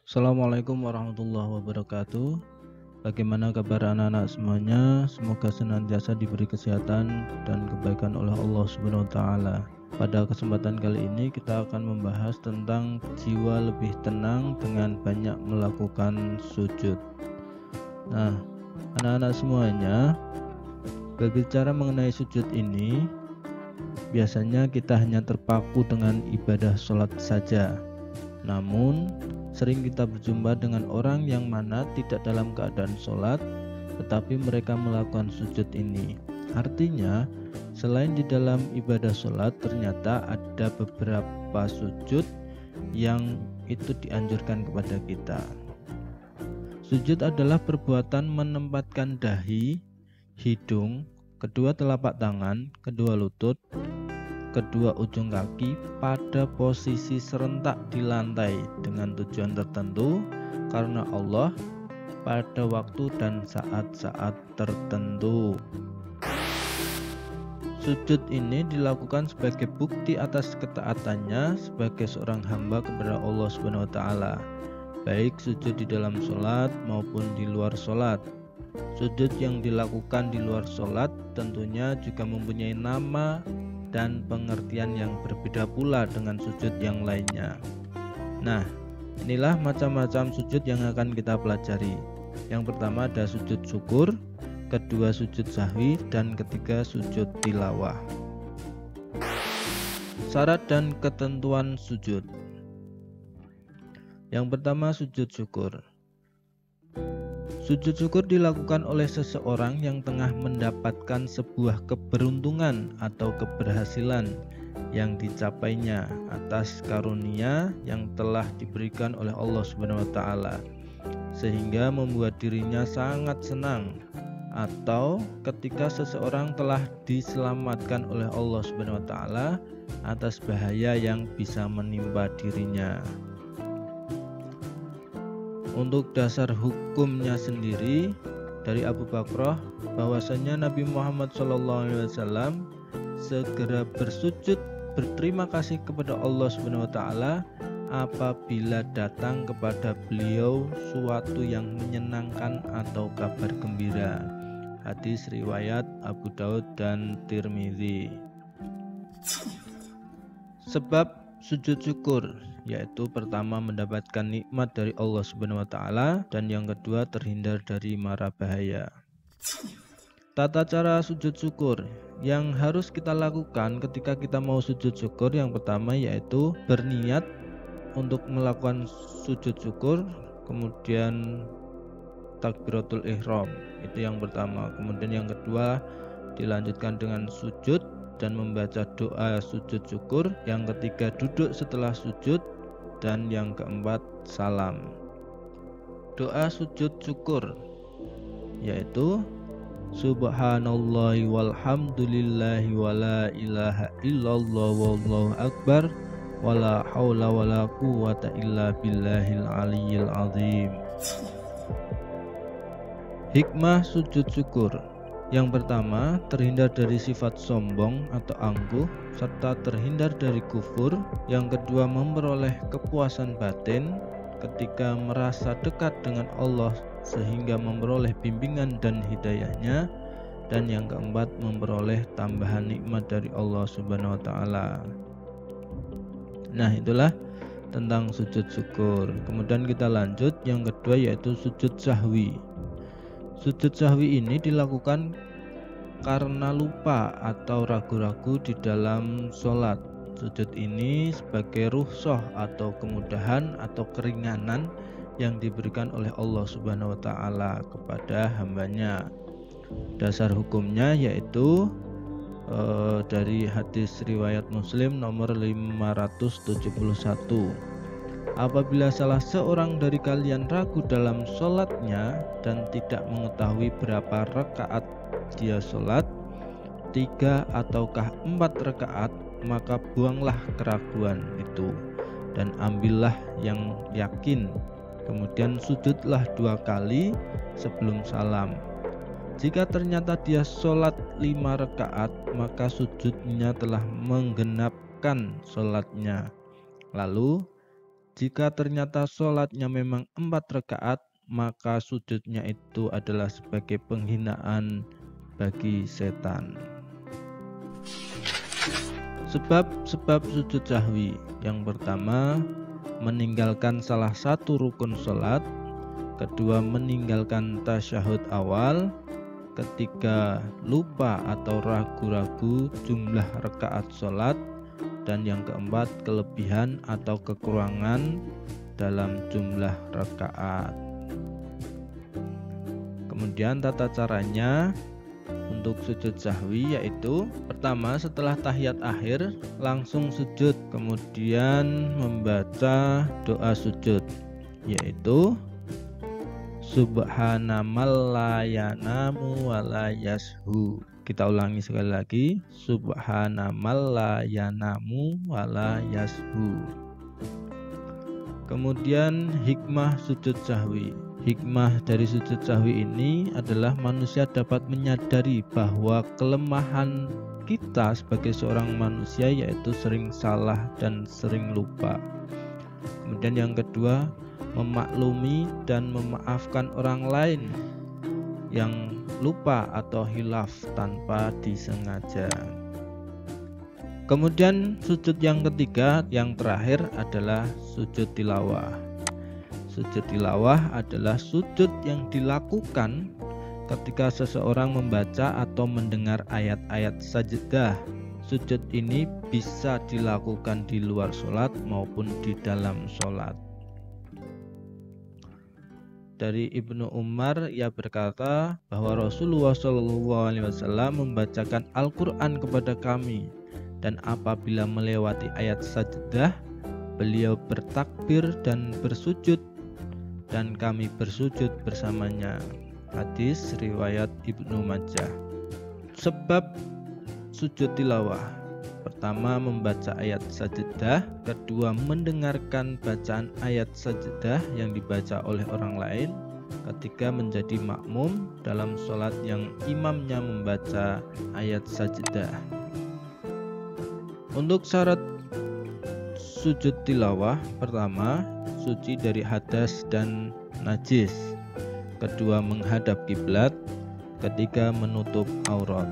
Assalamualaikum warahmatullahi wabarakatuh. Bagaimana kabar anak-anak semuanya? Semoga senantiasa diberi kesehatan dan kebaikan oleh Allah Subhanahu wa taala. Pada kesempatan kali ini kita akan membahas tentang jiwa lebih tenang dengan banyak melakukan sujud. Nah, anak-anak semuanya, berbicara mengenai sujud ini, biasanya kita hanya terpaku dengan ibadah sholat saja. Namun, sering kita berjumpa dengan orang yang mana tidak dalam keadaan sholat, tetapi mereka melakukan sujud ini. Artinya, selain di dalam ibadah sholat, ternyata ada beberapa sujud yang itu dianjurkan kepada kita. Sujud adalah perbuatan menempatkan dahi, hidung, kedua telapak tangan, kedua lutut, kedua ujung kaki pada posisi serentak di lantai dengan tujuan tertentu karena Allah pada waktu dan saat-saat tertentu. Sujud ini dilakukan sebagai bukti atas ketaatannya sebagai seorang hamba kepada Allah Subhanahu wa taala, baik sujud di dalam sholat maupun di luar sholat. Sujud yang dilakukan di luar sholat tentunya juga mempunyai nama dan pengertian yang berbeda pula dengan sujud yang lainnya. Nah, inilah macam-macam sujud yang akan kita pelajari. Yang pertama ada sujud syukur, kedua sujud sahwi, dan ketiga sujud tilawah. Syarat dan ketentuan sujud. Yang pertama sujud syukur. Sujud syukur dilakukan oleh seseorang yang tengah mendapatkan sebuah keberuntungan atau keberhasilan yang dicapainya atas karunia yang telah diberikan oleh Allah Subhanahu wa taala, sehingga membuat dirinya sangat senang, atau ketika seseorang telah diselamatkan oleh Allah Subhanahu wa taala atas bahaya yang bisa menimpa dirinya. Untuk dasar hukumnya sendiri dari Abu Bakrah bahwasanya Nabi Muhammad SAW segera bersujud berterima kasih kepada Allah Subhanahu wa taala apabila datang kepada beliau suatu yang menyenangkan atau kabar gembira. Hadis riwayat Abu Daud dan Tirmidzi. Sebab sujud syukur, yaitu pertama mendapatkan nikmat dari Allah Subhanahu wa taala, dan yang kedua terhindar dari mara bahaya. Tata cara sujud syukur yang harus kita lakukan ketika kita mau sujud syukur, yang pertama yaitu berniat untuk melakukan sujud syukur, kemudian takbiratul ihram, itu yang pertama. Kemudian yang kedua dilanjutkan dengan sujud dan membaca doa sujud syukur, yang ketiga duduk setelah sujud, dan yang keempat salam. Doa sujud syukur yaitu subhanallahi walhamdulillahi wala ilaha illallah wallahu akbar wala haula wala quwata illa billahil aliyyil azim. Hikmah sujud syukur. Yang pertama, terhindar dari sifat sombong atau angkuh, serta terhindar dari kufur. Yang kedua, memperoleh kepuasan batin ketika merasa dekat dengan Allah sehingga memperoleh bimbingan dan hidayahnya. Dan yang keempat, memperoleh tambahan nikmat dari Allah Subhanahu wa taala. Nah, itulah tentang sujud syukur. Kemudian kita lanjut, yang kedua yaitu sujud sahwi. Sujud sahwi ini dilakukan karena lupa atau ragu-ragu di dalam sholat. Sujud ini sebagai rukhsah atau kemudahan atau keringanan yang diberikan oleh Allah Subhanahu wa taala kepada hambanya. Dasar hukumnya yaitu dari hadis riwayat Muslim nomor 571. Apabila salah seorang dari kalian ragu dalam sholatnya dan tidak mengetahui berapa rakaat dia sholat, 3 ataukah 4 rakaat, maka buanglah keraguan itu dan ambillah yang yakin. Kemudian sujudlah 2 kali sebelum salam. Jika ternyata dia sholat 5 rakaat, maka sujudnya telah menggenapkan sholatnya. Lalu Jika ternyata sholatnya memang 4 rakaat, maka sujudnya itu adalah sebagai penghinaan bagi setan. Sebab-sebab sujud sahwi. Yang pertama, meninggalkan salah satu rukun sholat. Kedua, meninggalkan tasyahud awal. Ketiga, lupa atau ragu-ragu jumlah rakaat sholat. Dan yang keempat, kelebihan atau kekurangan dalam jumlah rakaat. Kemudian tata caranya untuk sujud sahwi yaitu pertama, setelah tahiyat akhir langsung sujud, kemudian membaca doa sujud yaitu Subhanamal la yanamu wa la yashu. Kita ulangi sekali lagi, Subhanamal la yanamu wa la yashu. Kemudian hikmah sujud sahwi. Hikmah dari sujud sahwi ini adalah manusia dapat menyadari bahwa kelemahan kita sebagai seorang manusia yaitu sering salah dan sering lupa. Kemudian yang kedua, memaklumi dan memaafkan orang lain yang lupa atau hilaf tanpa disengaja. Kemudian sujud yang ketiga, yang terakhir adalah sujud tilawah. Sujud tilawah adalah sujud yang dilakukan ketika seseorang membaca atau mendengar ayat-ayat sajdah. Sujud ini bisa dilakukan di luar sholat maupun di dalam sholat. Dari Ibnu Umar, ia berkata bahwa Rasulullah SAW membacakan Al-Quran kepada kami, dan apabila melewati ayat sajdah, beliau bertakbir dan bersujud, dan kami bersujud bersamanya. Hadis riwayat Ibnu Majah. Sebab sujud tilawah: pertama, membaca ayat sajdah. Kedua, mendengarkan bacaan ayat sajdah yang dibaca oleh orang lain. Ketiga, menjadi makmum dalam sholat yang imamnya membaca ayat sajdah. Untuk syarat sujud tilawah: pertama, suci dari hadas dan najis. Kedua, menghadap kiblat. Ketiga, menutup aurat.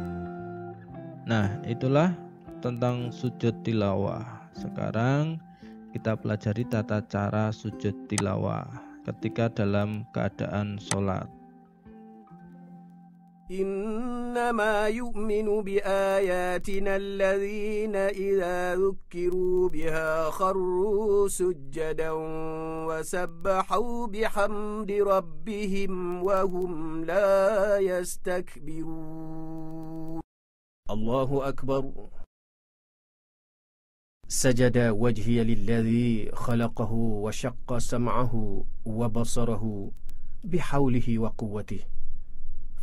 Nah, itulah tentang sujud tilawah. Sekarang kita pelajari tata cara sujud tilawah ketika dalam keadaan sholat. إنما يؤمن بآياتنا الذين إذا ذكروا بها خروا سجدا وسبحوا بحمد ربهم وهم لا يستكبرون الله أكبر سجد وجهي للذي خلقه وشق سمعه وبصره بحوله وقوته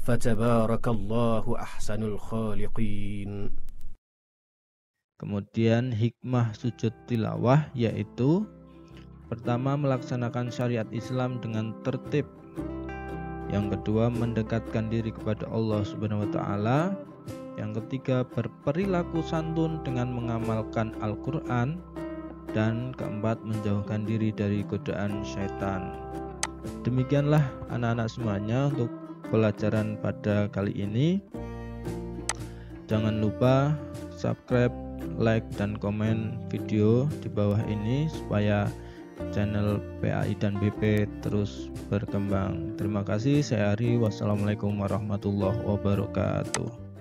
Fatabarakallahu ahsanul khaliqin. Kemudian hikmah sujud tilawah yaitu pertama, melaksanakan syariat Islam dengan tertib. Yang kedua, mendekatkan diri kepada Allah Subhanahu wa taala. Yang ketiga, berperilaku santun dengan mengamalkan Al-Qur'an. Dan keempat, menjauhkan diri dari godaan syaitan. Demikianlah anak-anak semuanya untuk pelajaran pada kali ini. Jangan lupa subscribe, like, dan komen video di bawah ini supaya channel PAI dan BP terus berkembang. Terima kasih, saya Ari. Wassalamualaikum warahmatullahi wabarakatuh.